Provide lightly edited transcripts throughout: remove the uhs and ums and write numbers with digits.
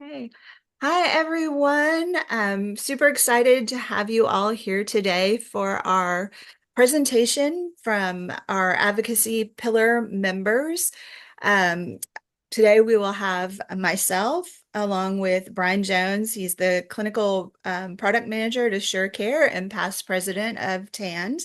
Hey. Hi, everyone. I'm super excited to have you all here today for our presentation from our advocacy pillar members. Um, Today we will have myself along with Brian Jones. He's the clinical product manager at Assure Care and past president of TAND.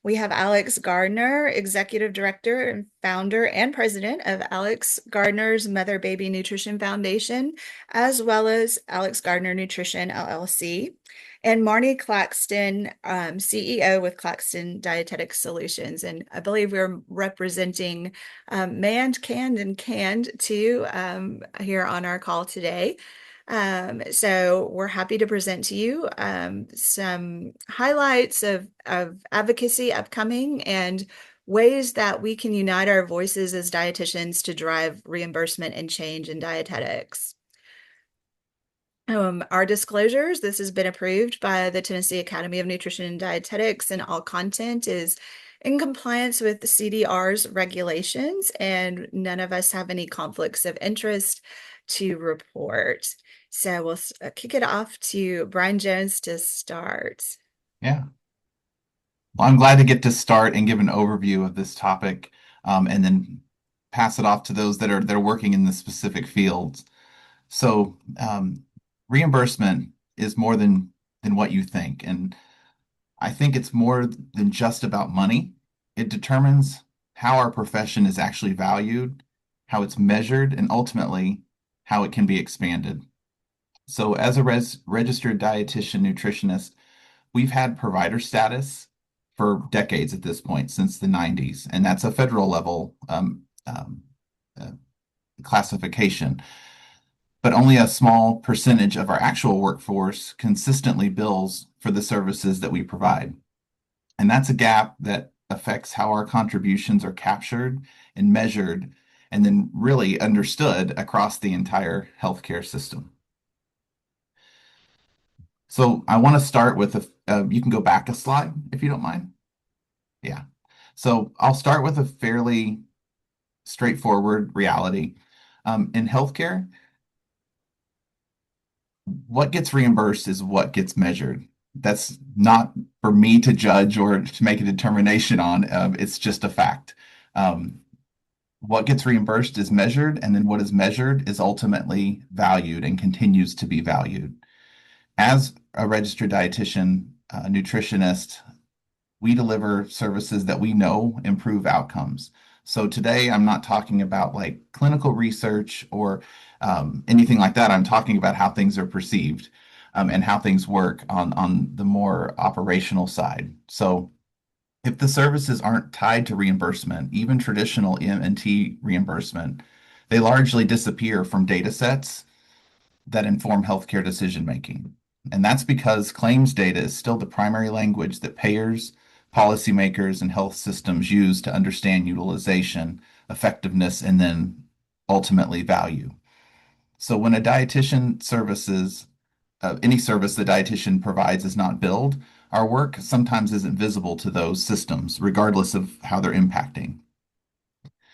We have Alex Gardner, Executive Director and founder and president of Alex Gardner's Mother Baby Nutrition Foundation, as well as Alex Gardner Nutrition LLC, and Marnie Claxton, CEO with Claxton Dietetics Solutions. And I believe we're representing Manned, Canned, and Canned too here on our call today. So we're happy to present to you some highlights of advocacy upcoming and ways that we can unite our voices as dietitians to drive reimbursement and change in dietetics. Our disclosures, this has been approved by the Tennessee Academy of Nutrition and Dietetics, and all content is in compliance with the CDR's regulations, and none of us have any conflicts of interest to report. So we'll kick it off to Brian Jones to start. Yeah. Well, I'm glad to get to start and give an overview of this topic, and then pass it off to those that are working in the specific fields. So, reimbursement is more than what you think, and I think it's more than just about money. It determines how our profession is actually valued, how it's measured, and ultimately how it can be expanded. So, as a registered dietitian nutritionist, we've had provider status for decades at this point, since the 90s, and that's a federal level uh, classification. But only a small percentage of our actual workforce consistently bills for the services that we provide. And that's a gap that affects how our contributions are captured and measured and then really understood across the entire healthcare system. So I want to start with you can go back a slide if you don't mind. Yeah. So I'll start with a fairly straightforward reality. In healthcare, what gets reimbursed is what gets measured. That's not for me to judge or to make a determination on. It's just a fact. Um, what gets reimbursed is measured, and then what is measured is ultimately valued and continues to be valued. As a registered dietitian, nutritionist, we deliver services that we know improve outcomes. So today, I'm not talking about like clinical research or anything like that. I'm talking about how things are perceived and how things work on the more operational side. So if the services aren't tied to reimbursement, even traditional M&T reimbursement, they largely disappear from data sets that inform healthcare decision making. And that's because claims data is still the primary language that payers, policymakers, and health systems use to understand utilization, effectiveness, and then ultimately value. So when a dietitian services, any service the dietitian provides is not billed, our work sometimes isn't visible to those systems, regardless of how they're impacting.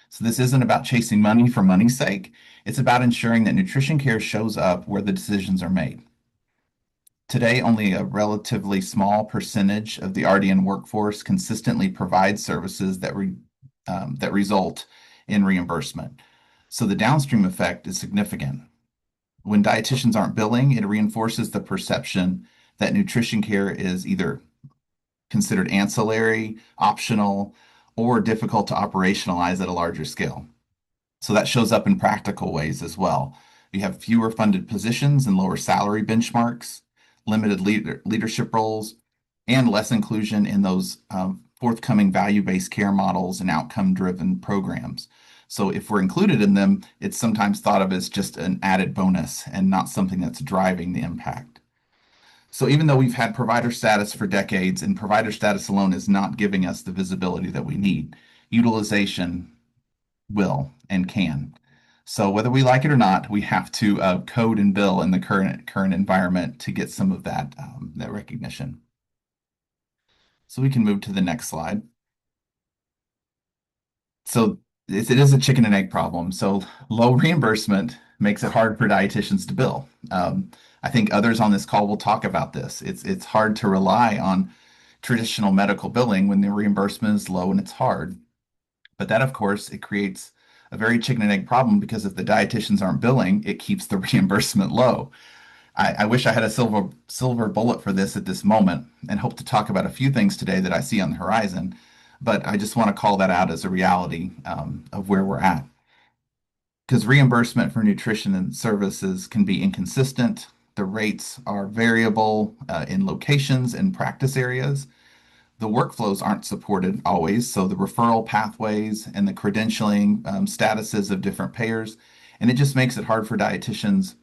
So this isn't about chasing money for money's sake. It's about ensuring that nutrition care shows up where the decisions are made. Today, only a relatively small percentage of the RDN workforce consistently provides services that result in reimbursement. So the downstream effect is significant. When dietitians aren't billing, it reinforces the perception that nutrition care is either considered ancillary, optional, or difficult to operationalize at a larger scale. So that shows up in practical ways as well. You have fewer funded positions and lower salary benchmarks, limited leadership roles, and less inclusion in those forthcoming value-based care models and outcome-driven programs. So if we're included in them, it's sometimes thought of as just an added bonus and not something that's driving the impact. So even though we've had provider status for decades, and provider status alone is not giving us the visibility that we need, utilization will and can. So whether we like it or not, we have to code and bill in the current environment to get some of that recognition. So we can move to the next slide. So it is a chicken and egg problem. So low reimbursement makes it hard for dietitians to bill. I think others on this call will talk about this. It's hard to rely on traditional medical billing when the reimbursement is low and it's hard. But that, of course, it creates a very chicken and egg problem because if the dietitians aren't billing, it keeps the reimbursement low. I wish I had a silver bullet for this at this moment and hope to talk about a few things today that I see on the horizon. But I just want to call that out as a reality of where we're at. Because reimbursement for nutrition and services can be inconsistent. The rates are variable in locations and practice areas. The workflows aren't supported always, so the referral pathways and the credentialing statuses of different payers, and it just makes it hard for dietitians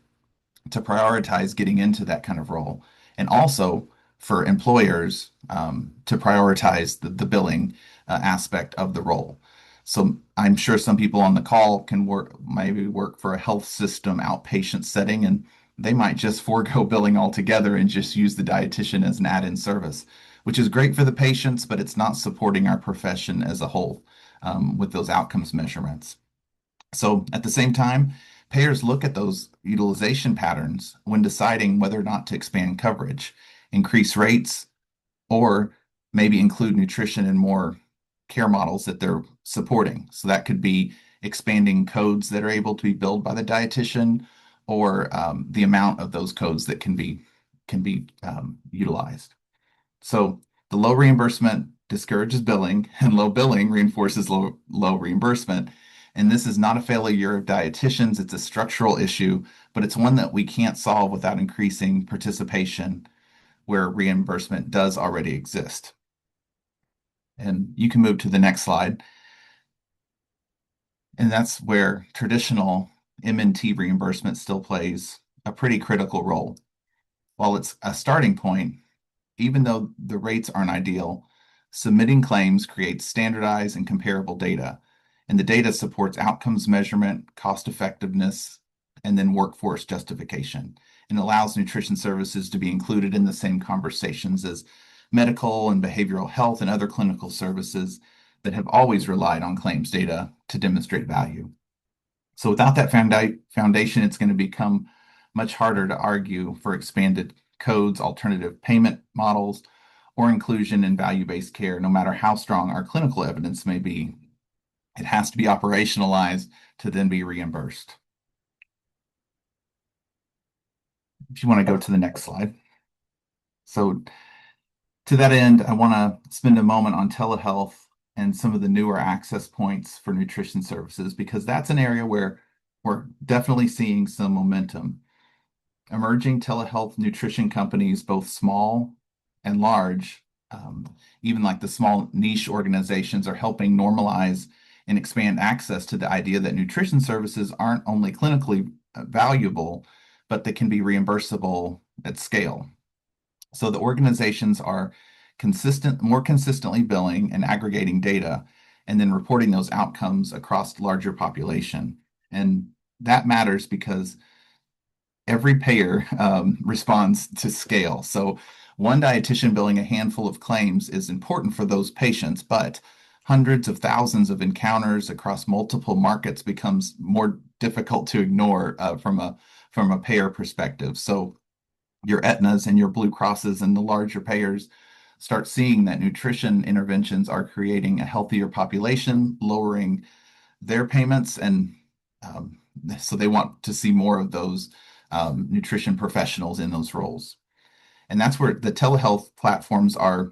to prioritize getting into that kind of role, and also for employers to prioritize the billing aspect of the role. So I'm sure some people on the call can maybe work for a health system outpatient setting, and they might just forego billing altogether and just use the dietitian as an add-in service, which is great for the patients, but it's not supporting our profession as a whole with those outcomes measurements. So at the same time, payers look at those utilization patterns when deciding whether or not to expand coverage, increase rates, or maybe include nutrition in more care models that they're supporting. So that could be expanding codes that are able to be billed by the dietitian, or the amount of those codes that can be utilized. So the low reimbursement discourages billing, and low billing reinforces low reimbursement. And this is not a failure of dietitians, it's a structural issue, but it's one that we can't solve without increasing participation where reimbursement does already exist. And you can move to the next slide. And that's where traditional MNT reimbursement still plays a pretty critical role. While it's a starting point, even though the rates aren't ideal, submitting claims creates standardized and comparable data, and the data supports outcomes measurement, cost effectiveness, and then workforce justification, and allows nutrition services to be included in the same conversations as medical and behavioral health and other clinical services that have always relied on claims data to demonstrate value. So without that foundation, it's going to become much harder to argue for expanded codes, alternative payment models, or inclusion in value-based care, no matter how strong our clinical evidence may be. It has to be operationalized to then be reimbursed. If you want to go to the next slide. So to that end, I want to spend a moment on telehealth and some of the newer access points for nutrition services, because that's an area where we're definitely seeing some momentum. Emerging telehealth nutrition companies, both small and large, even like the small niche organizations, are helping normalize and expand access to the idea that nutrition services aren't only clinically valuable, but they can be reimbursable at scale. So the organizations are more consistently billing and aggregating data, and then reporting those outcomes across larger population. And that matters because every payer responds to scale. So one dietitian billing a handful of claims is important for those patients, but hundreds of thousands of encounters across multiple markets becomes more difficult to ignore from a payer perspective. So your Aetnas and your Blue Crosses and the larger payers start seeing that nutrition interventions are creating a healthier population, lowering their payments, and um, so they want to see more of those nutrition professionals in those roles. And that's where the telehealth platforms are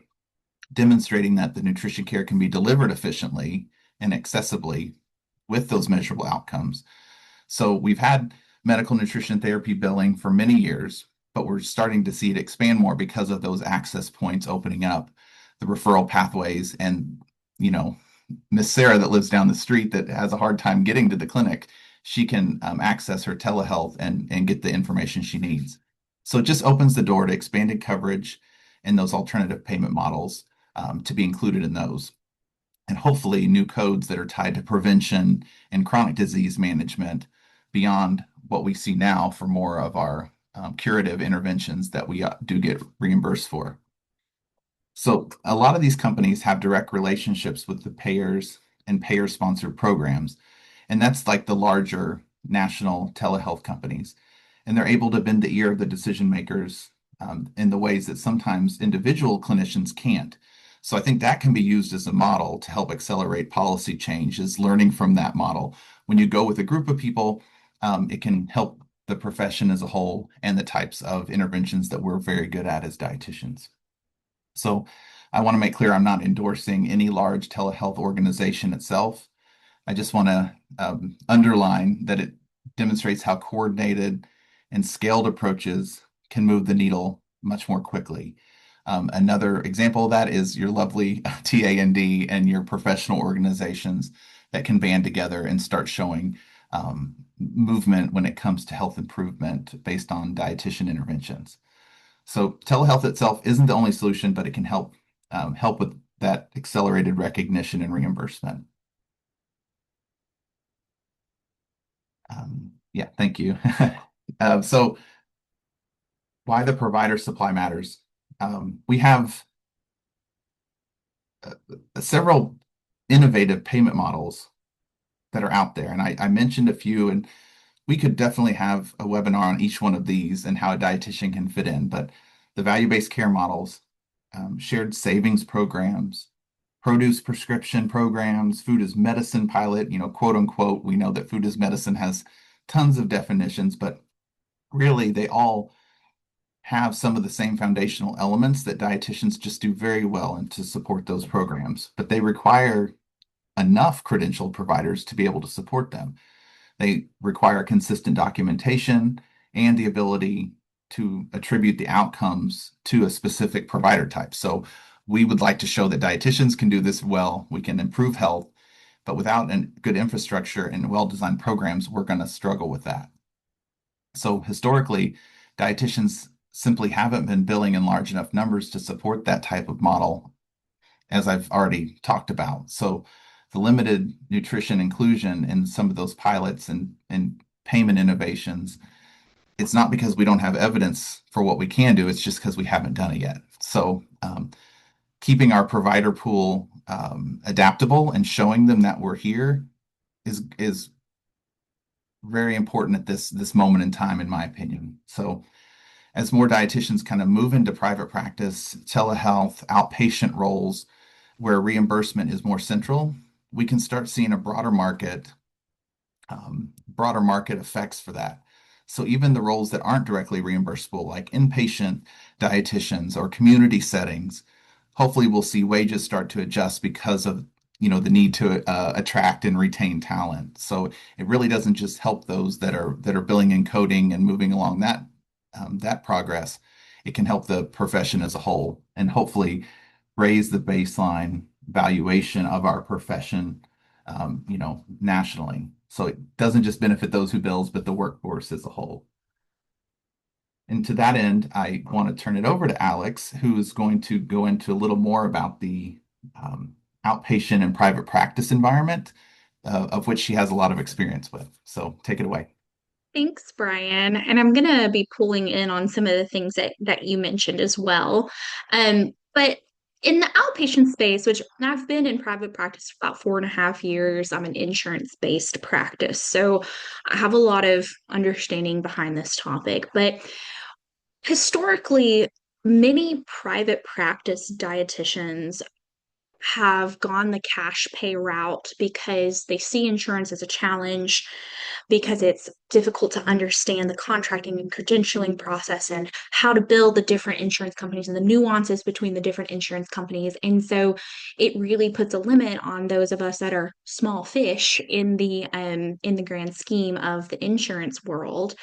demonstrating that the nutrition care can be delivered efficiently and accessibly with those measurable outcomes. So we've had medical nutrition therapy billing for many years, but we're starting to see it expand more because of those access points opening up, the referral pathways, and you know, Miss Sarah that lives down the street that has a hard time getting to the clinic, she can access her telehealth and get the information she needs. So it just opens the door to expanded coverage and those alternative payment models to be included in those. And hopefully new codes that are tied to prevention and chronic disease management beyond what we see now for more of our curative interventions that we do get reimbursed for. So a lot of these companies have direct relationships with the payers and payer-sponsored programs, and that's like the larger national telehealth companies, and they're able to bend the ear of the decision makers in the ways that sometimes individual clinicians can't. So I think that can be used as a model to help accelerate policy change, is learning from that model. When you go with a group of people, it can help the profession as a whole and the types of interventions that we're very good at as dietitians. So I want to make clear I'm not endorsing any large telehealth organization itself. I just want to underline that it demonstrates how coordinated and scaled approaches can move the needle much more quickly. Another example of that is your lovely TAND and your professional organizations that can band together and start showing movement when it comes to health improvement based on dietitian interventions. So telehealth itself isn't the only solution, but it can help with that accelerated recognition and reimbursement. Yeah, thank you. So why the provider supply matters. We have several innovative payment models that are out there, and I mentioned a few, and we could definitely have a webinar on each one of these and how a dietitian can fit in. But the value-based care models, shared savings programs, produce prescription programs, food as medicine pilot, quote unquote. We know that food as medicine has tons of definitions, but really they all have some of the same foundational elements that dietitians just do very well and to support those programs, but they require enough credentialed providers to be able to support them. They require consistent documentation and the ability to attribute the outcomes to a specific provider type. So we would like to show that dietitians can do this well. We can improve health, but without a good infrastructure and well-designed programs, we're going to struggle with that. So historically, dietitians simply haven't been billing in large enough numbers to support that type of model, as I've already talked about. So the limited nutrition inclusion in some of those pilots and payment innovations, it's not because we don't have evidence for what we can do, it's just because we haven't done it yet. So keeping our provider pool adaptable and showing them that we're here is very important at this moment in time, in my opinion. So as more dietitians kind of move into private practice, telehealth, outpatient roles where reimbursement is more central, we can start seeing a broader market effects for that. So even the roles that aren't directly reimbursable, like inpatient dietitians or community settings, hopefully we'll see wages start to adjust because of the need to attract and retain talent. So it really doesn't just help those that are billing and coding and moving along that progress. It can help the profession as a whole and hopefully raise the baseline valuation of our profession, nationally. So it doesn't just benefit those who bills, but the workforce as a whole. And to that end, I want to turn it over to Alex, who is going to go into a little more about the outpatient and private practice environment, of which she has a lot of experience with. So take it away. Thanks, Brian. And I'm going to be pulling in on some of the things that you mentioned as well. But in the outpatient space, which I've been in private practice for about 4.5 years, I'm an insurance-based practice. So I have a lot of understanding behind this topic. But historically, many private practice dietitians have gone the cash pay route because they see insurance as a challenge, because it's difficult to understand the contracting and credentialing process and how to build the different insurance companies and the nuances between the different insurance companies. And so it really puts a limit on those of us that are small fish in the grand scheme of the insurance world.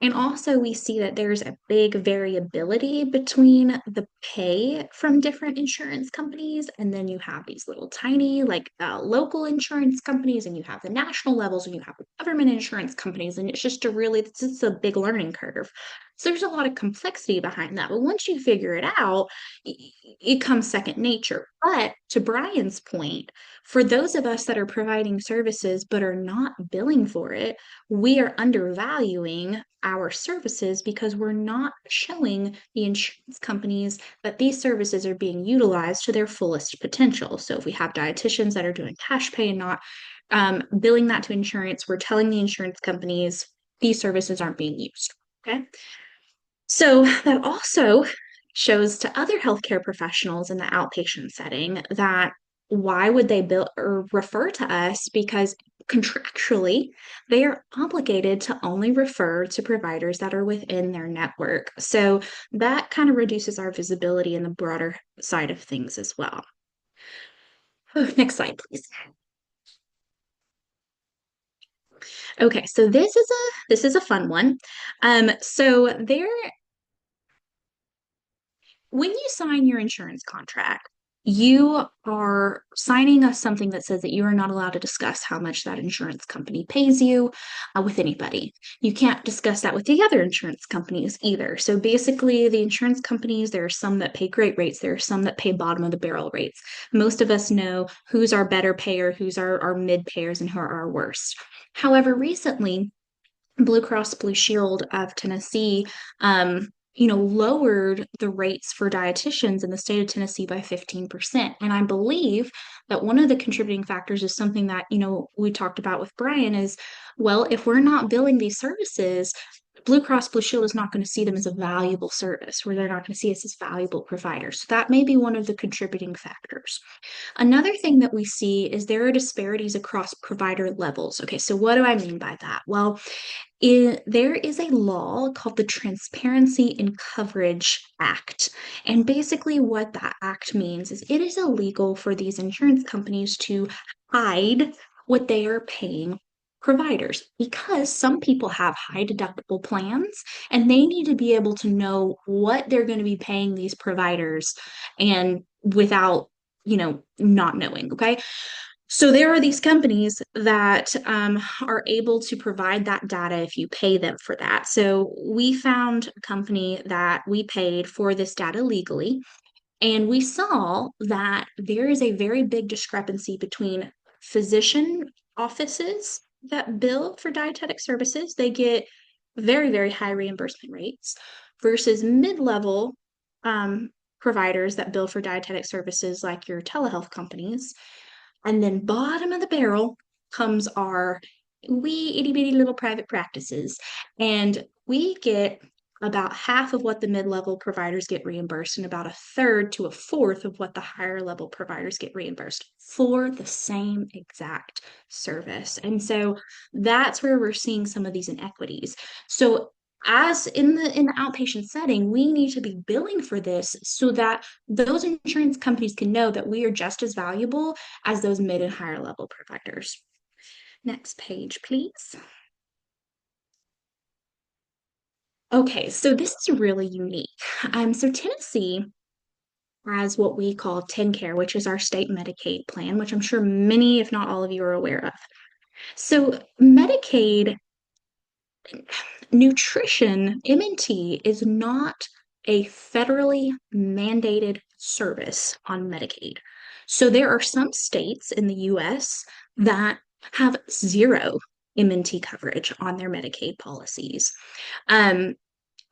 And also, we see that there's a big variability between the pay from different insurance companies. And then you have these little tiny, like local insurance companies, and you have the national levels, and you have the government insurance companies. And it's just a big learning curve. So there's a lot of complexity behind that. But once you figure it out, it comes second nature. But to Brian's point, for those of us that are providing services but are not billing for it, we are undervaluing our services because we're not showing the insurance companies that these services are being utilized to their fullest potential. So if we have dietitians that are doing cash pay and not billing that to insurance. We're telling the insurance companies these services aren't being used. Okay. So that also shows to other healthcare professionals in the outpatient setting that why would they bill or refer to us? Because contractually, they are obligated to only refer to providers that are within their network. So that kind of reduces our visibility in the broader side of things as well. Next slide, please. Okay, so this is a fun one. So there when you sign your insurance contract, you are signing something that says that you are not allowed to discuss how much that insurance company pays you with anybody. You can't discuss that with the other insurance companies either. So basically, the insurance companies, there are some that pay great rates, there are some that pay bottom of the barrel rates. Most of us know who's our better payer, who's our mid payers, and who are our worst. However, recently, Blue Cross Blue Shield of Tennessee, lowered the rates for dietitians in the state of Tennessee by 15%. And I believe that one of the contributing factors is something that, we talked about with Brian is, well, if we're not billing these services, Blue Cross Blue Shield is not going to see them as a valuable service, where they're not going to see us as valuable providers. So that may be one of the contributing factors. Another thing that we see is there are disparities across provider levels. Okay, so what do I mean by that? Well, there is a law called the Transparency in Coverage Act. And basically, what that act means is it is illegal for these insurance companies to hide what they are paying providers because some people have high deductible plans and they need to be able to know what they're going to be paying these providers and without not knowing. Okay, so there are these companies that are able to provide that data if you pay them for that. So we found a company that we paid for this data legally, and we saw that there is a very big discrepancy between physician offices that bill for dietetic services. They get very, very high reimbursement rates versus mid-level providers that bill for dietetic services like your telehealth companies. And then bottom of the barrel comes our wee itty bitty little private practices. And we get about half of what the mid-level providers get reimbursed and about a third to a fourth of what the higher level providers get reimbursed for the same exact service. And so that's where we're seeing some of these inequities. So as in the outpatient setting, we need to be billing for this so that those insurance companies can know that we are just as valuable as those mid and higher level providers. Next page, please. Okay, so this is really unique. So Tennessee has what we call TennCare, which is our state Medicaid plan, which I'm sure many, if not all of you, are aware of. So Medicaid nutrition, MNT, is not a federally mandated service on Medicaid. So there are some states in the US that have zero MNT coverage on their Medicaid policies. And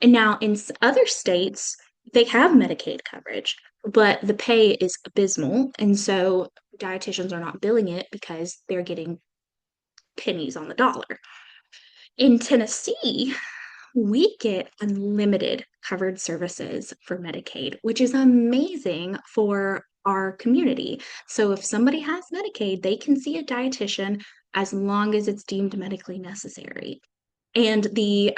now in other states, they have Medicaid coverage, but the pay is abysmal. And so dietitians are not billing it because they're getting pennies on the dollar. In Tennessee, we get unlimited covered services for Medicaid, which is amazing for our community. So if somebody has Medicaid, they can see a dietitian as long as it's deemed medically necessary. And the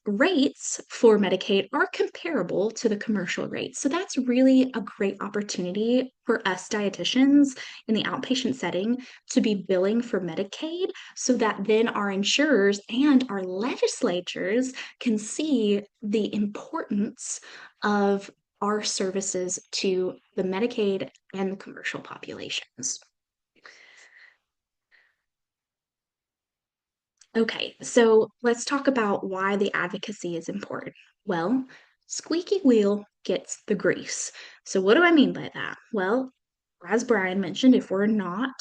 rates for Medicaid are comparable to the commercial rates. So that's really a great opportunity for us dietitians in the outpatient setting to be billing for Medicaid so that then our insurers and our legislatures can see the importance of our services to the Medicaid and the commercial populations. Okay, so let's talk about why the advocacy is important. Well, squeaky wheel gets the grease. So, what do I mean by that? Well, as Brian mentioned, if we're not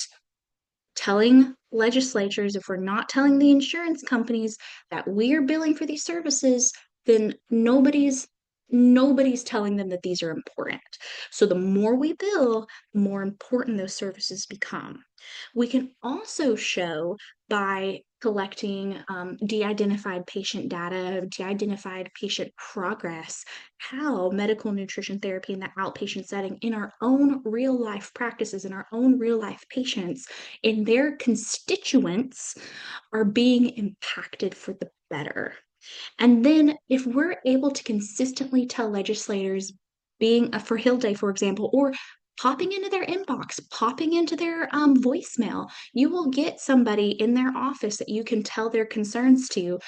telling legislatures, if we're not telling the insurance companies that we are billing for these services, then nobody's telling them that these are important. So the more we bill, the more important those services become. We can also show by collecting de-identified patient data, de-identified patient progress, how medical nutrition therapy in the outpatient setting in our own real life practices, in our own real life patients, in their constituents are being impacted for the better. And then if we're able to consistently tell legislators, being for Hill Day, for example, or popping into their inbox, popping into their voicemail, you will get somebody in their office that you can tell their concerns to,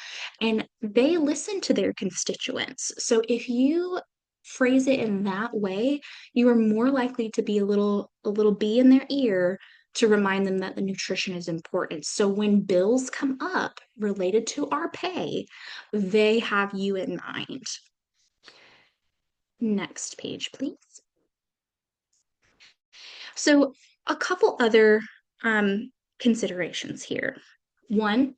and they listen to their constituents. So if you phrase it in that way, you are more likely to be a little bee in their ear to remind them that the nutrition is important. So when bills come up related to our pay, they have you in mind. Next page, please. So, a couple other um, considerations here. One,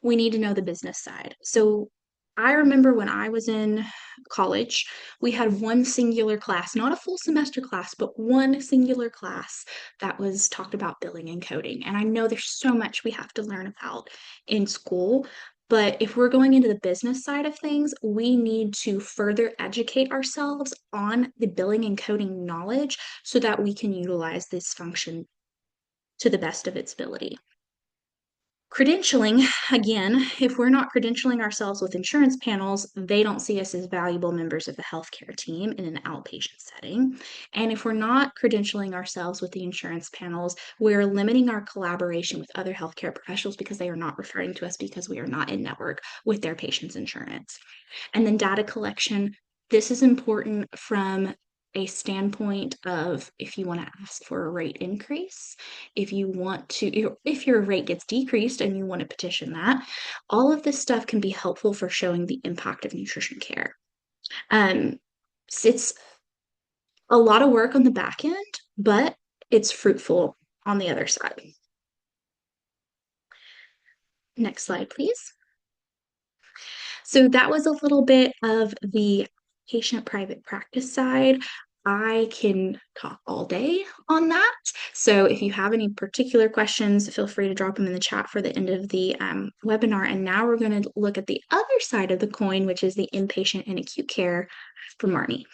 we need to know the business side. So, I remember when I was in college, we had one singular class, not a full semester class, but one singular class that was talked about billing and coding. And I know there's so much we have to learn about in school, but if we're going into the business side of things, we need to further educate ourselves on the billing and coding knowledge so that we can utilize this function to the best of its ability. Credentialing, again, if we're not credentialing ourselves with insurance panels, they don't see us as valuable members of the healthcare team in an outpatient setting. And if we're not credentialing ourselves with the insurance panels, we're limiting our collaboration with other healthcare professionals because they are not referring to us because we are not in network with their patient's insurance. And then data collection. This is important from a standpoint of if you want to ask for a rate increase, if your rate gets decreased and you want to petition that, all of this stuff can be helpful for showing the impact of nutrition care. Um, it's a lot of work on the back end, but it's fruitful on the other side. Next slide, please. So that was a little bit of the patient private practice side. I can talk all day on that. So if you have any particular questions, feel free to drop them in the chat for the end of the webinar. And now we're going to look at the other side of the coin, which is the inpatient and acute care for Marnie.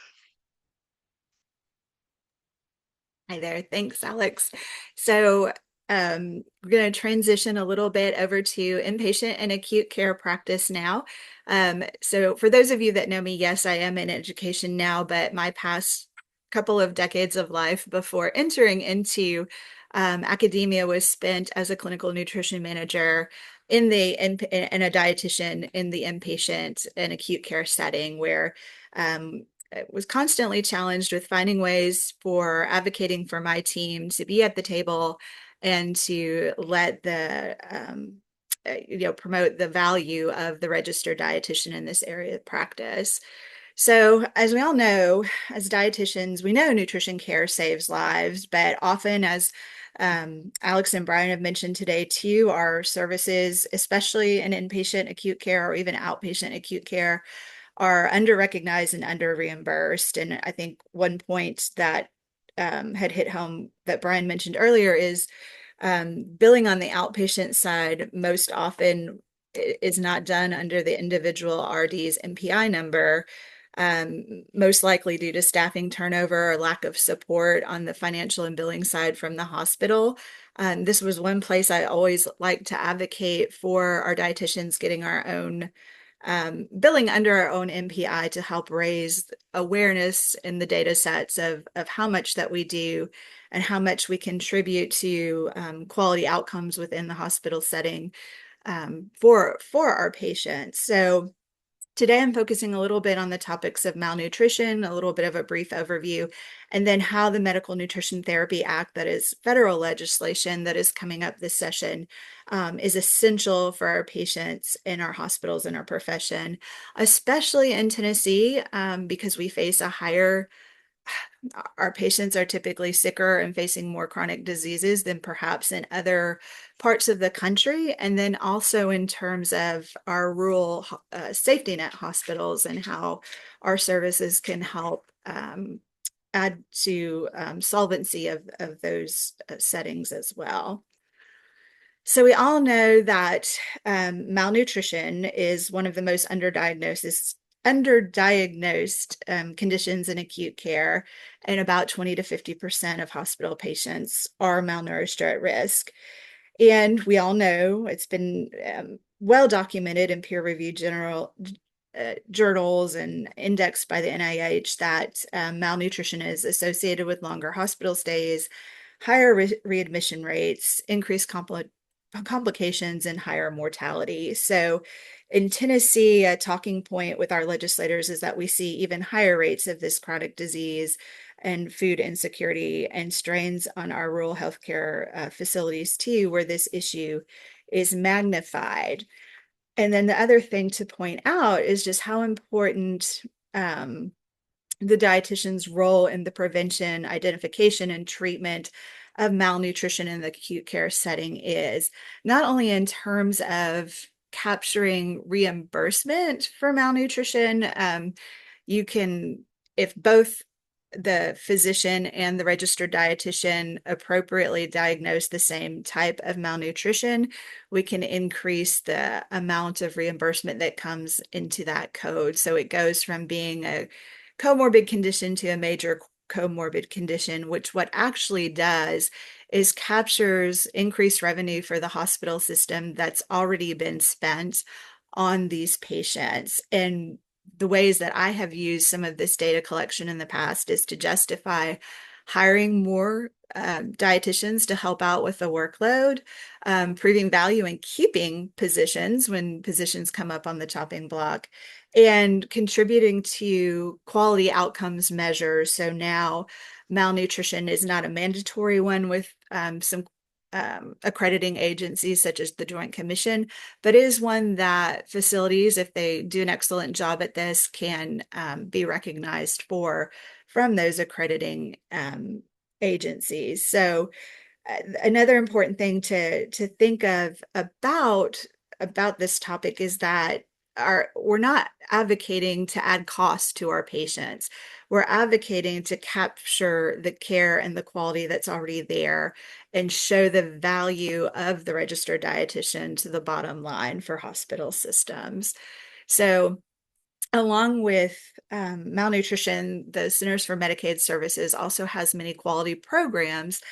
Hi there. Thanks, Alex. So we're going to transition a little bit over to inpatient and acute care practice now. So for those of you that know me, yes, I am in education now, but my past couple of decades of life before entering into academia was spent as a clinical nutrition manager and a dietitian in the inpatient and acute care setting where was constantly challenged with finding ways for advocating for my team to be at the table and to let the promote the value of the registered dietitian in this area of practice. So, as we all know, as dietitians, we know nutrition care saves lives, but often, as Alex and Brian have mentioned today too, our services, especially in inpatient acute care or even outpatient acute care, are under-recognized and under-reimbursed. And I think one point that had hit home that Brian mentioned earlier is billing on the outpatient side most often is not done under the individual RD's MPI number, most likely due to staffing turnover or lack of support on the financial and billing side from the hospital. This was one place I always like to advocate for our dietitians getting our own billing under our own MPI to help raise awareness in the data sets of how much that we do and how much we contribute to quality outcomes within the hospital setting for our patients. So today I'm focusing a little bit on the topics of malnutrition, a little bit of a brief overview, and then how the Medical Nutrition Therapy Act, that is federal legislation that is coming up this session, is essential for our patients in our hospitals and our profession, especially in Tennessee, because we face a higher our patients are typically sicker and facing more chronic diseases than perhaps in other parts of the country. And then also in terms of our rural safety net hospitals and how our services can help add to solvency of those settings as well. So we all know that malnutrition is one of the most underdiagnosed conditions in acute care, and about 20 to 50% of hospital patients are malnourished or at risk. And we all know it's been well documented in peer-reviewed journals and indexed by the NIH that malnutrition is associated with longer hospital stays, higher readmission rates, increased complications, and higher mortality. So in Tennessee, a talking point with our legislators is that we see even higher rates of this chronic disease and food insecurity and strains on our rural healthcare facilities too, where this issue is magnified. And then the other thing to point out is just how important the dietitian's role in the prevention, identification, and treatment of malnutrition in the acute care setting is, not only in terms of capturing reimbursement for malnutrition. You can, if both the physician and the registered dietitian appropriately diagnose the same type of malnutrition, we can increase the amount of reimbursement that comes into that code. So it goes from being a comorbid condition to a major comorbid condition, which what actually does is captures increased revenue for the hospital system that's already been spent on these patients. And the ways that I have used some of this data collection in the past is to justify hiring more dietitians to help out with the workload, proving value in keeping positions when positions come up on the chopping block, and contributing to quality outcomes measures. So now malnutrition is not a mandatory one with some accrediting agencies such as the Joint Commission, but is one that facilities, if they do an excellent job at this, can be recognized for from those accrediting agencies. So another important thing to think of about this topic is that we're not advocating to add cost to our patients. We're advocating to capture the care and the quality that's already there and show the value of the registered dietitian to the bottom line for hospital systems. So along with malnutrition, the Centers for Medicaid Services also has many quality programs.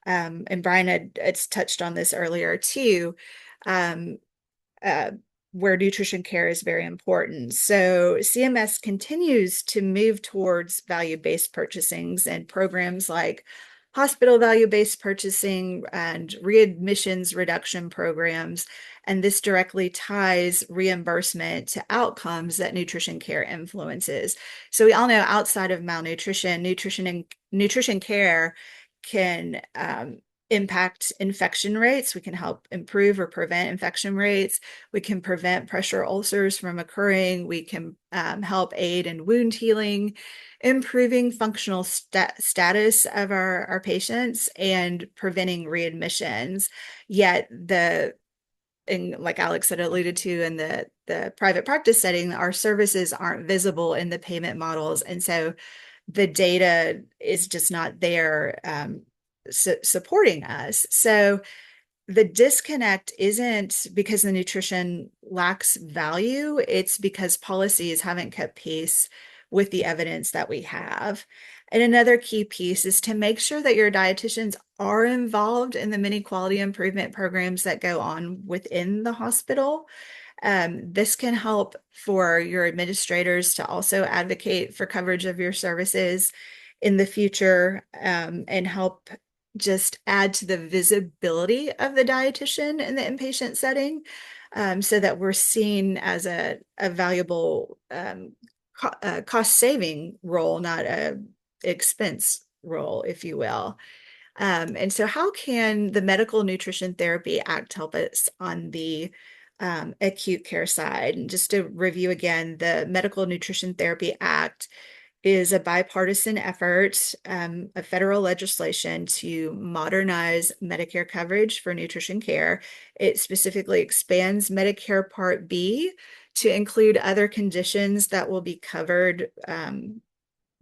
And Brian had touched on this earlier too, um, uh, where nutrition care is very important. So CMS continues to move towards value-based purchasings and programs like hospital value-based purchasing and readmissions reduction programs. And this directly ties reimbursement to outcomes that nutrition care influences. So we all know outside of malnutrition, nutrition care can impact infection rates. We can help improve or prevent infection rates. We can prevent pressure ulcers from occurring. We can help aid in wound healing, improving functional status of our patients, and preventing readmissions. Yet and like Alex had alluded to in the private practice setting, our services aren't visible in the payment models. And so the data is just not there supporting us. So the disconnect isn't because the nutrition lacks value, it's because policies haven't kept pace with the evidence that we have. And another key piece is to make sure that your dietitians are involved in the many quality improvement programs that go on within the hospital. This can help for your administrators to also advocate for coverage of your services in the future, and help just add to the visibility of the dietitian in the inpatient setting, so that we're seen as a valuable cost-saving role, not a expense role, if you will. And so how can the Medical Nutrition Therapy Act help us on the acute care side? And just to review again, the Medical Nutrition Therapy Act is a bipartisan effort of federal legislation to modernize Medicare coverage for nutrition care. It specifically expands Medicare Part B to include other conditions that will be covered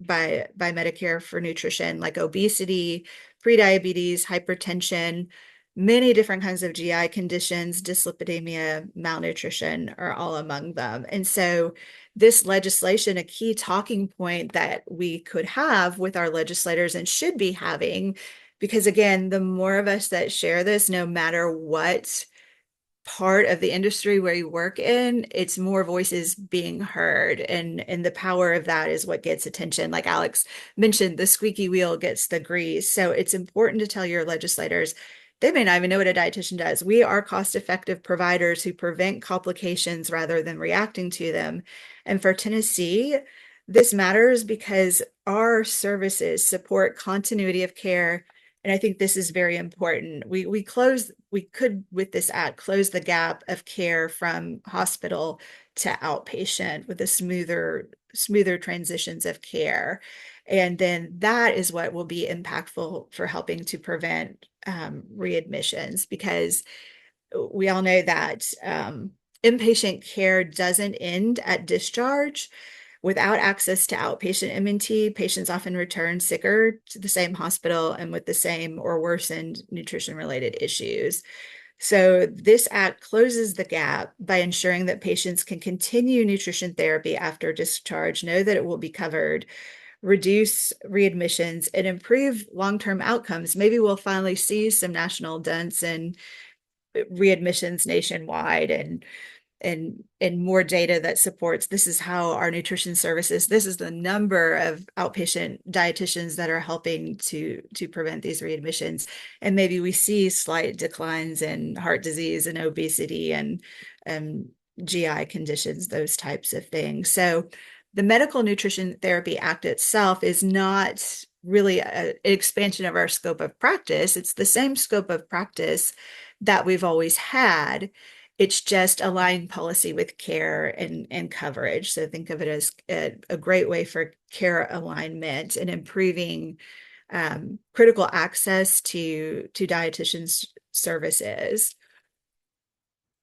by Medicare for nutrition, like obesity, prediabetes, hypertension, many different kinds of GI conditions, dyslipidemia, malnutrition are all among them. And so this legislation, a key talking point that we could have with our legislators and should be having, because again, the more of us that share this, no matter what part of the industry where you work in, it's more voices being heard. And the power of that is what gets attention. Like Alex mentioned, the squeaky wheel gets the grease. So it's important to tell your legislators, they may not even know what a dietitian does. We are cost-effective providers who prevent complications rather than reacting to them. And for Tennessee, this matters because our services support continuity of care. And I think this is very important. We could with this act close the gap of care from hospital to outpatient with a smoother transitions of care. And then that is what will be impactful for helping to prevent readmissions, because we all know that inpatient care doesn't end at discharge. Without access to outpatient MNT, patients often return sicker to the same hospital and with the same or worsened nutrition-related issues. So this act closes the gap by ensuring that patients can continue nutrition therapy after discharge, know that it will be covered, reduce readmissions, and improve long-term outcomes. Maybe we'll finally see some national dents in readmissions nationwide, and more data that supports this is how our nutrition services, this is the number of outpatient dietitians that are helping to prevent these readmissions. And maybe we see slight declines in heart disease and obesity and GI conditions, those types of things. So the Medical Nutrition Therapy Act itself is not really an expansion of our scope of practice. It's the same scope of practice that we've always had. It's just aligning policy with care and coverage. So think of it as a great way for care alignment and improving critical access to dietitians services.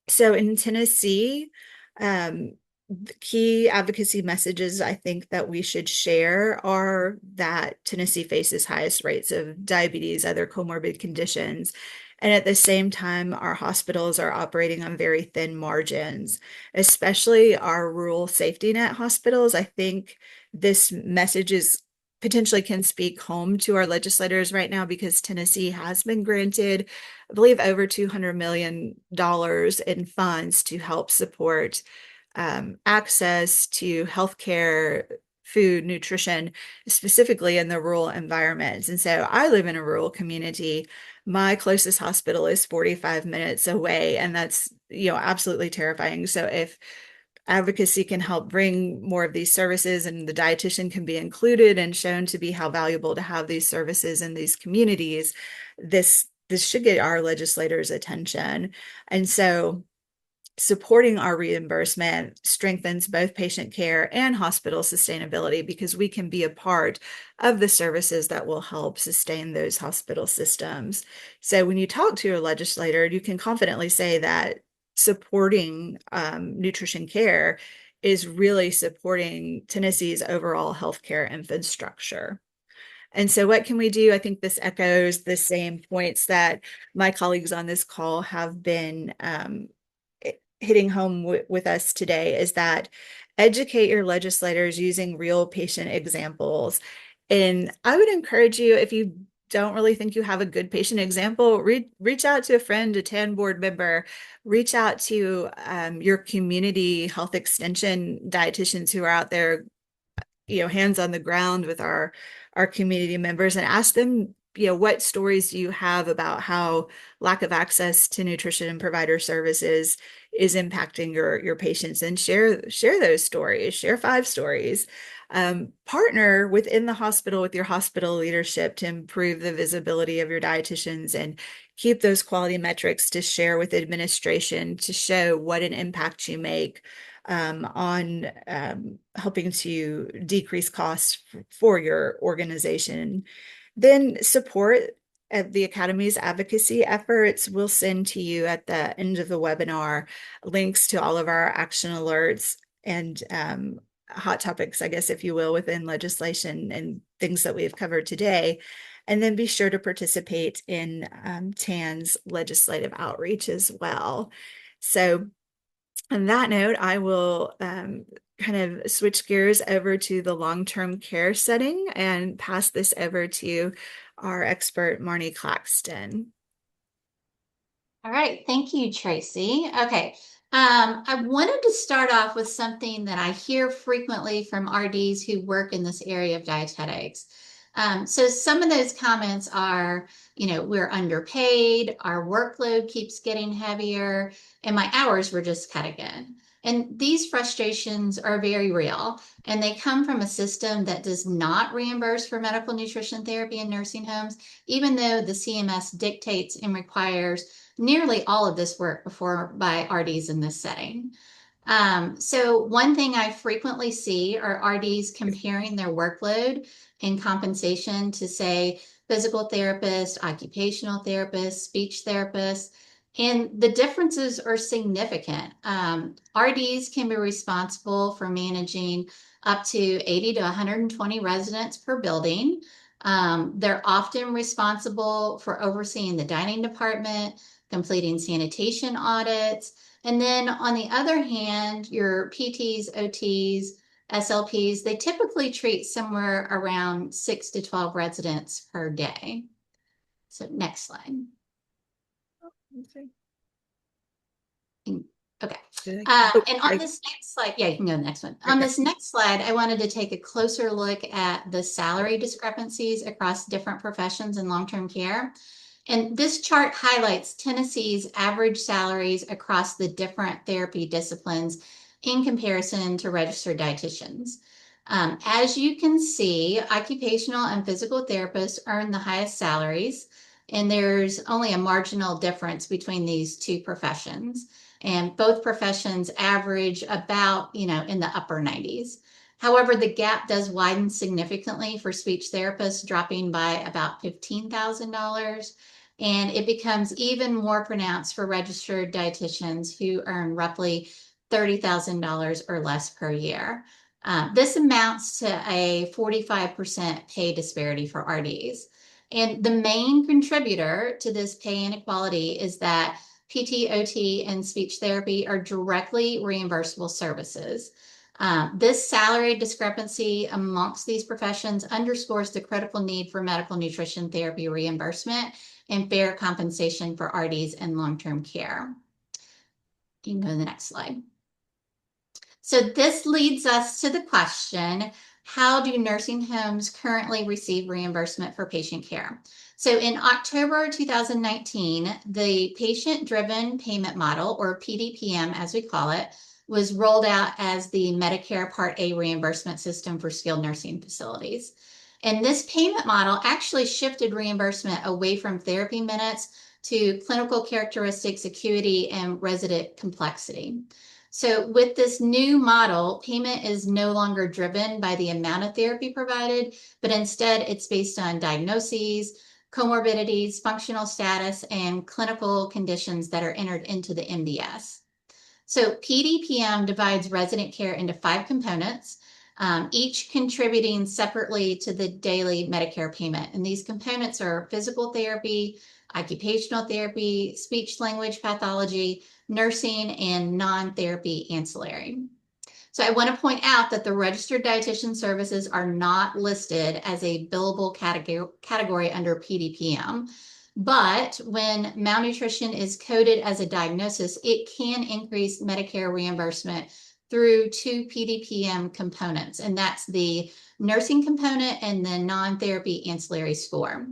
So in Tennessee, the key advocacy messages I think that we should share are that Tennessee faces highest rates of diabetes, other comorbid conditions, and at the same time, our hospitals are operating on very thin margins, especially our rural safety net hospitals. I think this message is potentially can speak home to our legislators right now, because Tennessee has been granted, I believe, over $200 million in funds to help support access to healthcare, food, nutrition, specifically in the rural environments. And so I live in a rural community. My closest hospital is 45 minutes away, and that's, absolutely terrifying. So if advocacy can help bring more of these services and the dietitian can be included and shown to be how valuable to have these services in these communities, this should get our legislators' attention. And so supporting our reimbursement strengthens both patient care and hospital sustainability, because we can be a part of the services that will help sustain those hospital systems. So when you talk to your legislator, you can confidently say that supporting nutrition care is really supporting Tennessee's overall healthcare infrastructure. And so what can we do? I think this echoes the same points that my colleagues on this call have been hitting home with us today, is that educate your legislators using real patient examples. And I would encourage you, if you don't really think you have a good patient example, reach out to a friend, a TAND board member, reach out to your community health extension dietitians who are out there, hands on the ground with our community members, and ask them, what stories do you have about how lack of access to nutrition and provider services is impacting your patients, and share those stories, share 5 stories. Partner within the hospital with your hospital leadership to improve the visibility of your dietitians, and keep those quality metrics to share with administration to show what an impact you make on helping to decrease costs for your organization. Then support the Academy's advocacy efforts. We'll send to you at the end of the webinar links to all of our action alerts and hot topics, I guess, if you will, within legislation and things that we've covered today. And then be sure to participate in TAN's legislative outreach as well. So on that note, I will kind of switch gears over to the long-term care setting and pass this over to our expert, Marnie Claxton. All right, thank you, Tracy. Okay, I wanted to start off with something that I hear frequently from RDs who work in this area of dietetics. So some of those comments are, we're underpaid, our workload keeps getting heavier, and my hours were just cut again. And these frustrations are very real, and they come from a system that does not reimburse for medical nutrition therapy in nursing homes, even though the CMS dictates and requires nearly all of this work before by RDs in this setting. So one thing I frequently see are RDs comparing their workload and compensation to, say, physical therapists, occupational therapists, speech therapists, and the differences are significant. RDs can be responsible for managing up to 80 to 120 residents per building. They're often responsible for overseeing the dining department, completing sanitation audits. And then on the other hand, your PTs, OTs, SLPs, they typically treat somewhere around 6 to 12 residents per day. So next slide. Okay. And on this next slide, yeah, you can go to the next one. On this next slide, I wanted to take a closer look at the salary discrepancies across different professions in long-term care. And this chart highlights Tennessee's average salaries across the different therapy disciplines in comparison to registered dietitians. As you can see, occupational and physical therapists earn the highest salaries, and there's only a marginal difference between these two professions. And both professions average about, in the upper 90s. However, the gap does widen significantly for speech therapists, dropping by about $15,000. And it becomes even more pronounced for registered dietitians who earn roughly $30,000 or less per year. This amounts to a 45% pay disparity for RDs. And the main contributor to this pay inequality is that PT, OT, and speech therapy are directly reimbursable services. This salary discrepancy amongst these professions underscores the critical need for medical nutrition therapy reimbursement and fair compensation for RDs in long-term care. You can go to the next slide. So this leads us to the question, how do nursing homes currently receive reimbursement for patient care? So in October 2019, the patient-driven payment model, or PDPM as we call it, was rolled out as the Medicare Part A reimbursement system for skilled nursing facilities. And this payment model actually shifted reimbursement away from therapy minutes to clinical characteristics, acuity, and resident complexity. So with this new model, payment is no longer driven by the amount of therapy provided, but instead it's based on diagnoses, comorbidities, functional status, and clinical conditions that are entered into the MDS. So PDPM divides resident care into 5 components, each contributing separately to the daily Medicare payment. And these components are physical therapy, occupational therapy, speech language pathology, nursing, and non-therapy ancillary. So I want to point out that the registered dietitian services are not listed as a billable category under PDPM. But when malnutrition is coded as a diagnosis, it can increase Medicare reimbursement through 2 PDPM components, and that's the nursing component and the non-therapy ancillary score.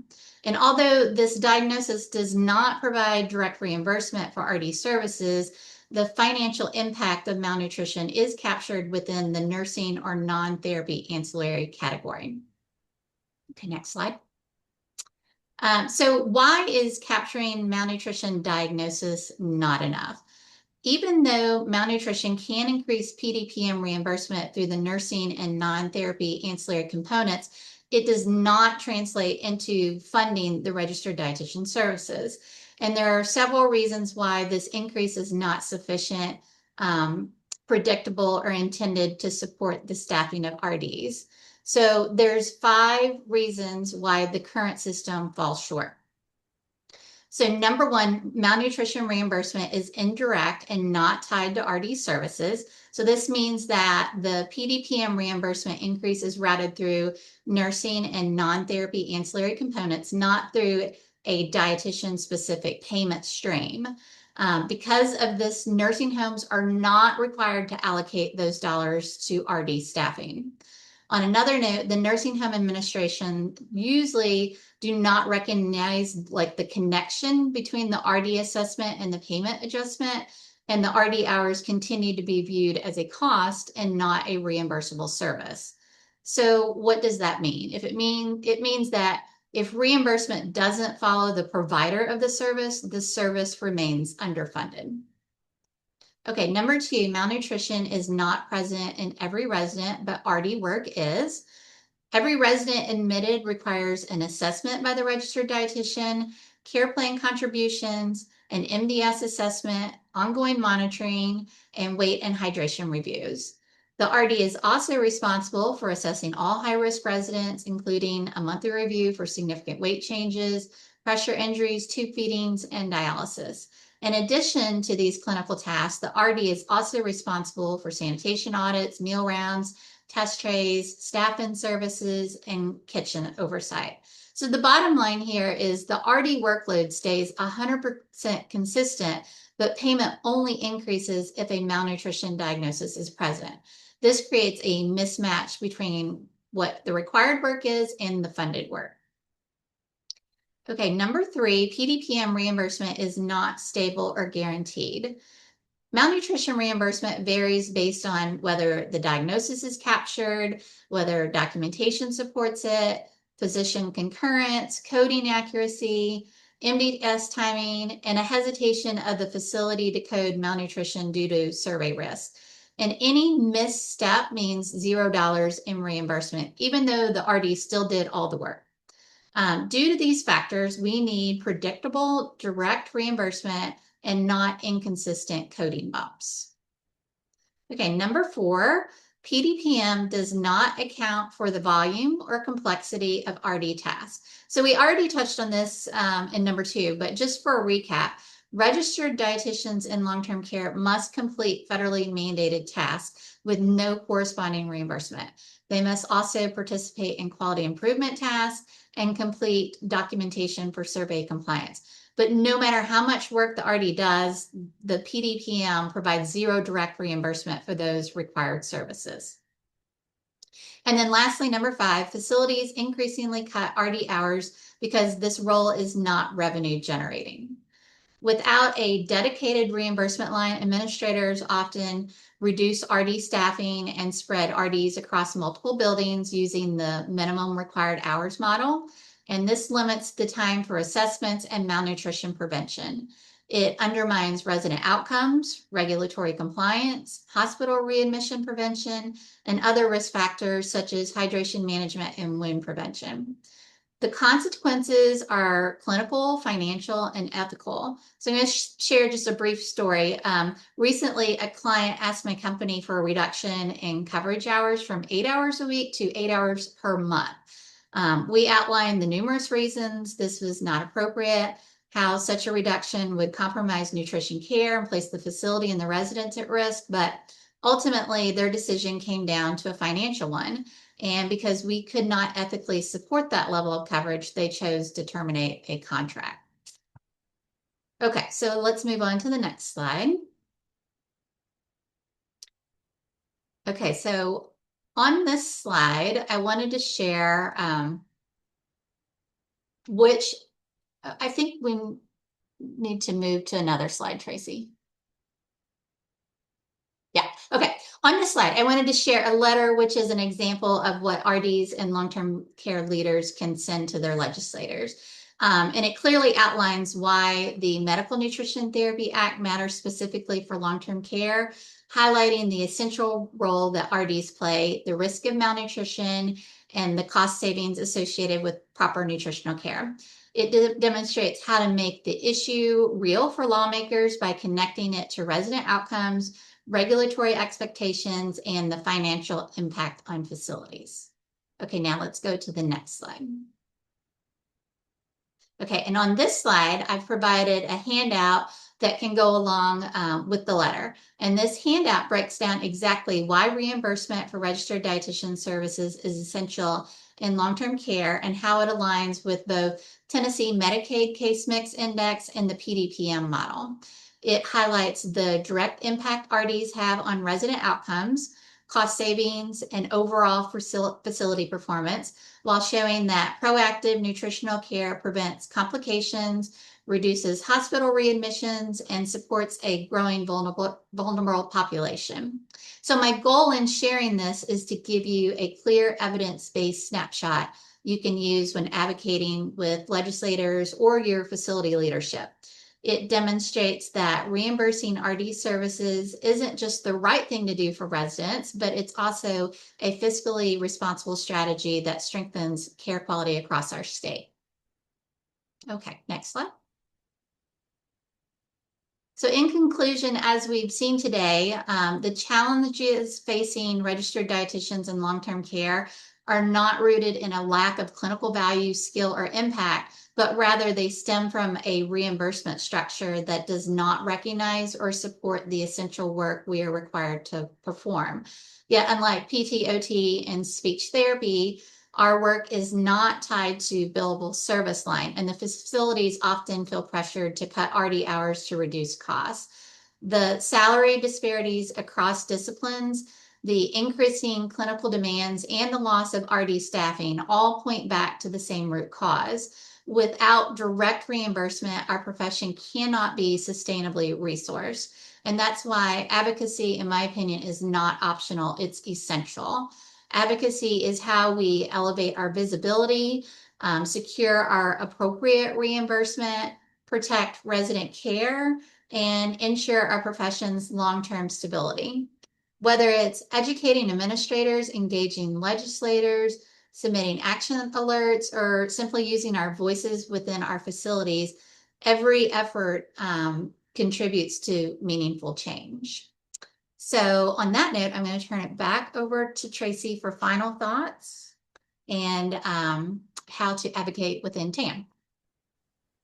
And although this diagnosis does not provide direct reimbursement for RD services, the financial impact of malnutrition is captured within the nursing or non-therapy ancillary category. Okay, next slide. So why is capturing malnutrition diagnosis not enough? Even though malnutrition can increase PDPM reimbursement through the nursing and non-therapy ancillary components, it does not translate into funding the registered dietitian services. And there are several reasons why this increase is not sufficient predictable, or intended to support the staffing of RDs. So there's 5 reasons why the current system falls short. So number one, malnutrition reimbursement is indirect and not tied to RD services. So this means that the PDPM reimbursement increase is routed through nursing and non-therapy ancillary components, not through a dietitian-specific payment stream. Because of this, nursing homes are not required to allocate those dollars to RD staffing. On another note, the nursing home administration usually do not recognize like the connection between the RD assessment and the payment adjustment, and the RD hours continue to be viewed as a cost and not a reimbursable service. So what does that mean? It means that if reimbursement doesn't follow the provider of the service remains underfunded. Okay, number 2, malnutrition is not present in every resident, but RD work is. Every resident admitted requires an assessment by the registered dietitian, care plan contributions, an MDS assessment, ongoing monitoring, and weight and hydration reviews. The RD is also responsible for assessing all high-risk residents, including a monthly review for significant weight changes, pressure injuries, tube feedings, and dialysis. In addition to these clinical tasks, the RD is also responsible for sanitation audits, meal rounds, test trays, staff and services, and kitchen oversight. So the bottom line here is the RD workload stays 100% consistent, but payment only increases if a malnutrition diagnosis is present. This creates a mismatch between what the required work is and the funded work. Okay, number 3, PDPM reimbursement is not stable or guaranteed. Malnutrition reimbursement varies based on whether the diagnosis is captured, whether documentation supports it, physician concurrence, coding accuracy, MDS timing, and a hesitation of the facility to code malnutrition due to survey risk. And any misstep means $0 in reimbursement, even though the RD still did all the work. Due to these factors, we need predictable direct reimbursement and not inconsistent coding bumps. Okay, number 4, PDPM does not account for the volume or complexity of RD tasks. So we already touched on this in number 2, but just for a recap, registered dietitians in long-term care must complete federally mandated tasks with no corresponding reimbursement. They must also participate in quality improvement tasks and complete documentation for survey compliance. But no matter how much work the RD does, the PDPM provides 0 direct reimbursement for those required services. And then lastly, number 5, facilities increasingly cut RD hours because this role is not revenue generating. Without a dedicated reimbursement line, administrators often reduce RD staffing and spread RDs across multiple buildings using the minimum required hours model. And this limits the time for assessments and malnutrition prevention. It undermines resident outcomes, regulatory compliance, hospital readmission prevention, and other risk factors such as hydration management and wound prevention. The consequences are clinical, financial, and ethical. So I'm going to share just a brief story. Recently, a client asked my company for a reduction in coverage hours from 8 hours a week to 8 hours per month. We outlined the numerous reasons this was not appropriate, how such a reduction would compromise nutrition care and place the facility and the residents at risk, but ultimately their decision came down to a financial one. And because we could not ethically support that level of coverage, they chose to terminate a contract. Okay, so let's move on to the next slide. Okay, so on this slide, I wanted to share which I think we need to move to another slide, Tracy. Yeah, okay. On this slide, I wanted to share a letter, which is an example of what RDs and long-term care leaders can send to their legislators. And it clearly outlines why the Medical Nutrition Therapy Act matters specifically for long-term care, highlighting the essential role that RDs play, the risk of malnutrition, and the cost savings associated with proper nutritional care. It demonstrates how to make the issue real for lawmakers by connecting it to resident outcomes, regulatory expectations, and the financial impact on facilities. Okay, now let's go to the next slide. Okay, and on this slide, I've provided a handout that can go along with the letter. And this handout breaks down exactly why reimbursement for registered dietitian services is essential in long-term care and how it aligns with both Tennessee Medicaid Case Mix Index and the PDPM model. It highlights the direct impact RDs have on resident outcomes, cost savings, and overall facility performance, while showing that proactive nutritional care prevents complications, reduces hospital readmissions, and supports a growing vulnerable population. So my goal in sharing this is to give you a clear evidence-based snapshot you can use when advocating with legislators or your facility leadership. It demonstrates that reimbursing RD services isn't just the right thing to do for residents, but it's also a fiscally responsible strategy that strengthens care quality across our state. Okay, next slide. So in conclusion, as we've seen today, the challenges facing registered dietitians in long-term care are not rooted in a lack of clinical value, skill, or impact, but rather they stem from a reimbursement structure that does not recognize or support the essential work we are required to perform. Yet, unlike PT, OT, and speech therapy, our work is not tied to billable service line, and the facilities often feel pressured to cut RD hours to reduce costs. The salary disparities across disciplines, the increasing clinical demands, and the loss of RD staffing all point back to the same root cause. Without direct reimbursement, our profession cannot be sustainably resourced. And that's why advocacy, in my opinion, is not optional, it's essential. Advocacy is how we elevate our visibility, secure our appropriate reimbursement, protect resident care, and ensure our profession's long-term stability. Whether it's educating administrators, engaging legislators, submitting action alerts, or simply using our voices within our facilities, every effort contributes to meaningful change. So on that note, I'm going to turn it back over to Tracy for final thoughts and how to advocate within TAND.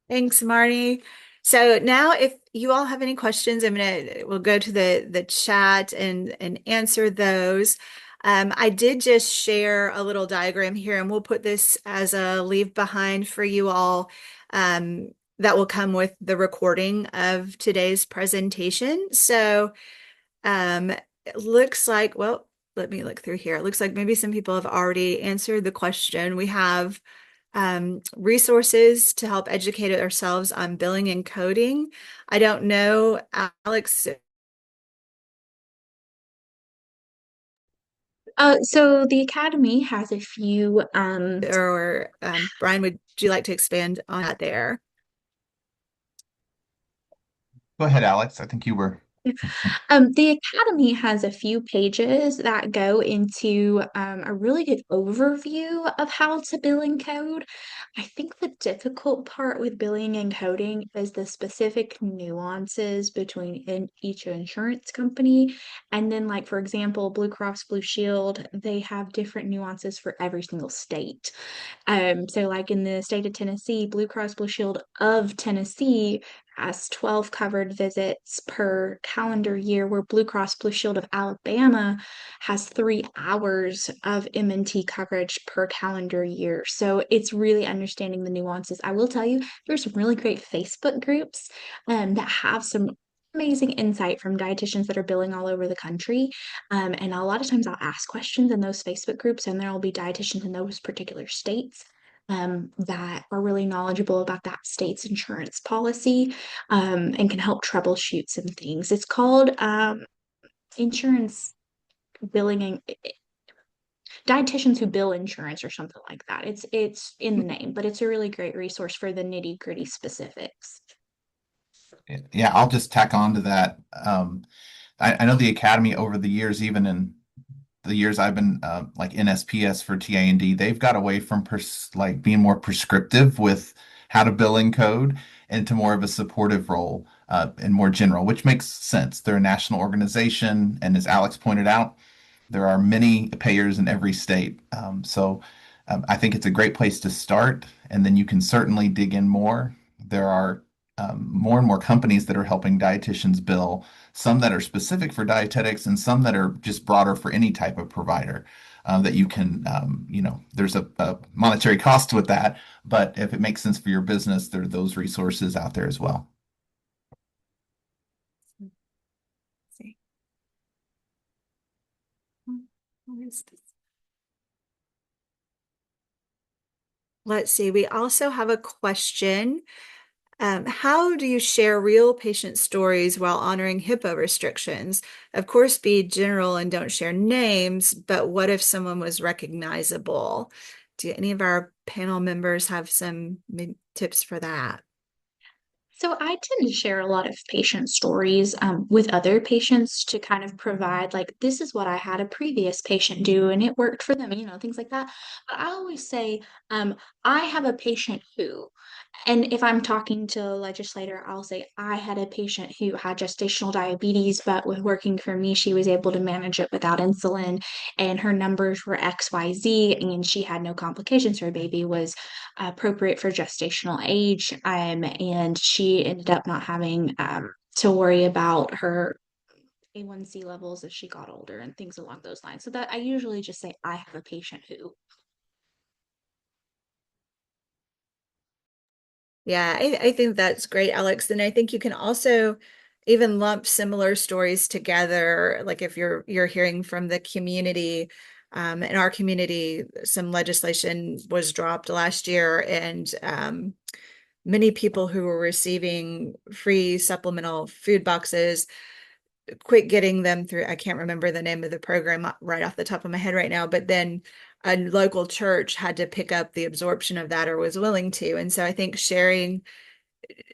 Thanks, Marty. So now if you all have any questions, we'll go to the chat and answer those. I did just share a little diagram here, and we'll put this as a leave behind for you all. That will come with the recording of today's presentation. So it looks like, well, let me look through here. It looks like maybe some people have already answered the question. We have resources to help educate ourselves on billing and coding. I don't know, Alex. So the Academy has a few or Brian, would you like to expand on that there? Go ahead, Alex. I think you were. The Academy has a few pages that go into a really good overview of how to bill and code. I think the difficult part with billing and coding is the specific nuances between each insurance company. And then, like, for example, Blue Cross Blue Shield, they have different nuances for every single state. So like in the state of Tennessee, Blue Cross Blue Shield of Tennessee has 12 covered visits per calendar year, where Blue Cross Blue Shield of Alabama has 3 hours of MNT coverage per calendar year. So it's really understanding the nuances. I will tell you, there's some really great Facebook groups that have some amazing insight from dietitians that are billing all over the country. And a lot of times I'll ask questions in those Facebook groups, and there will be dietitians in those particular states that are really knowledgeable about that state's insurance policy and can help troubleshoot some things. It's called insurance billing and dietitians who bill insurance or something like that. It's in the name, but it's a really great resource for the nitty-gritty specifics. Yeah, I'll just tack on to that. I know the Academy over the years, even in the years I've been like NSPS for TAND, they've got away from like being more prescriptive with how to bill and code into more of a supportive role. and more general, which makes sense. They're a national organization, and as Alex pointed out, there are many payers in every state. I think it's a great place to start, and then you can certainly dig in more. There are more and more companies that are helping dietitians bill, some that are specific for dietetics and some that are just broader for any type of provider. That you can, there's a monetary cost with that, but if it makes sense for your business, there are those resources out there as well. Let's see. Where is this? Let's see. We also have a question. How do you share real patient stories while honoring HIPAA restrictions? Of course, be general and don't share names, but what if someone was recognizable? Do any of our panel members have some tips for that? So I tend to share a lot of patient stories with other patients to kind of provide like this is what I had a previous patient do and it worked for them, things like that. But I always say, I have a patient who. And if I'm talking to a legislator, I'll say, I had a patient who had gestational diabetes, but with working for me, she was able to manage it without insulin, and her numbers were XYZ, and she had no complications. Her baby was appropriate for gestational age, and she ended up not having to worry about her A1C levels as she got older and things along those lines. So that I usually just say, I have a patient who. Yeah, I think that's great, Alex. And I think you can also even lump similar stories together. Like if you're hearing from the community, in our community, some legislation was dropped last year, and many people who were receiving free supplemental food boxes quit getting them through. I can't remember the name of the program right off the top of my head right now, but then a local church had to pick up the absorption of that or was willing to. And so I think sharing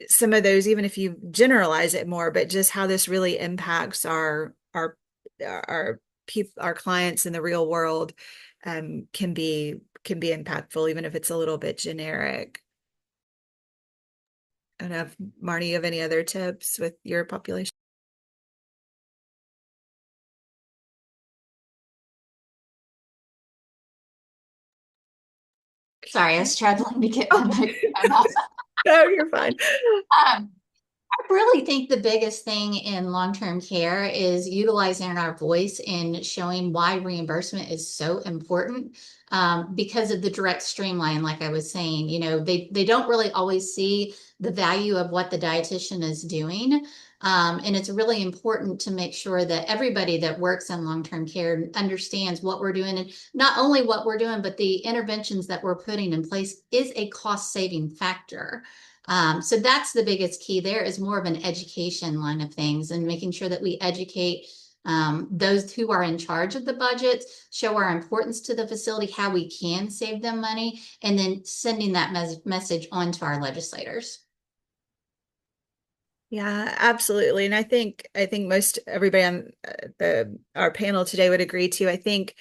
some of those, even if you generalize it more, but just how this really impacts our people, our clients in the real world, can be impactful, even if it's a little bit generic. I don't know if Marnie, you have any other tips with your population? Sorry, I was struggling to get my microphone off. No, you're fine. Um, I really think the biggest thing in long-term care is utilizing our voice and showing why reimbursement is so important, because of the direct streamline, like I was saying. They don't really always see the value of what the dietitian is doing. And it's really important to make sure that everybody that works in long-term care understands what we're doing, and not only what we're doing, but the interventions that we're putting in place is a cost-saving factor. So that's the biggest key there, is more of an education line of things, and making sure that we educate those who are in charge of the budgets, show our importance to the facility, how we can save them money, and then sending that message on to our legislators. Yeah, absolutely. And I think most everybody on our panel today would agree too. I think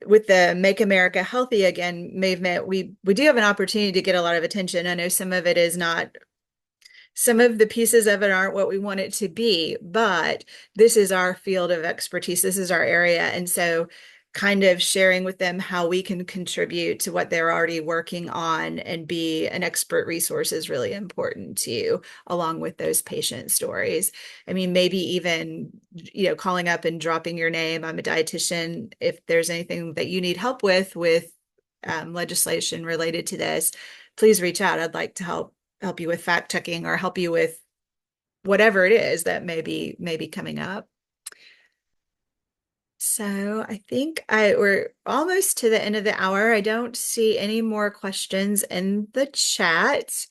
with the Make America Healthy Again movement, we do have an opportunity to get a lot of attention. I know some of it is not, some of the pieces of it aren't what we want it to be, but this is our field of expertise. This is our area. And so kind of sharing with them how we can contribute to what they're already working on and be an expert resource is really important too, along with those patient stories. I mean, maybe even, calling up and dropping your name. I'm a dietitian. If there's anything that you need help with legislation related to this, please reach out. I'd like to help you with fact checking or help you with whatever it is that may be coming up. So I think we're almost to the end of the hour. I don't see any more questions in the chat.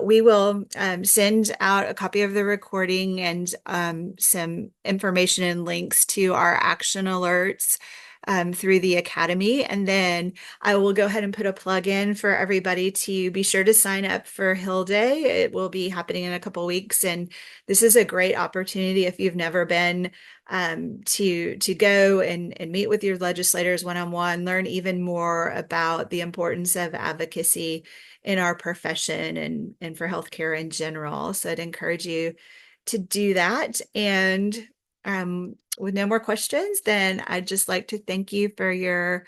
We will send out a copy of the recording and some information and links to our action alerts through the academy. And then I will go ahead and put a plug in for everybody to be sure to sign up for Hill Day. It will be happening in a couple weeks, and this is a great opportunity if you've never been to go and meet with your legislators one-on-one, learn even more about the importance of advocacy in our profession and for healthcare in general. So I'd encourage you to do that. And with no more questions, then I'd just like to thank you for your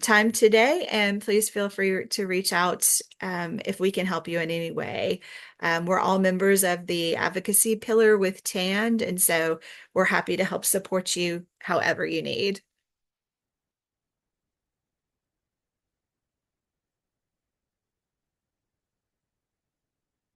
time today. And please feel free to reach out if we can help you in any way. We're all members of the advocacy pillar with TAND, and so we're happy to help support you however you need.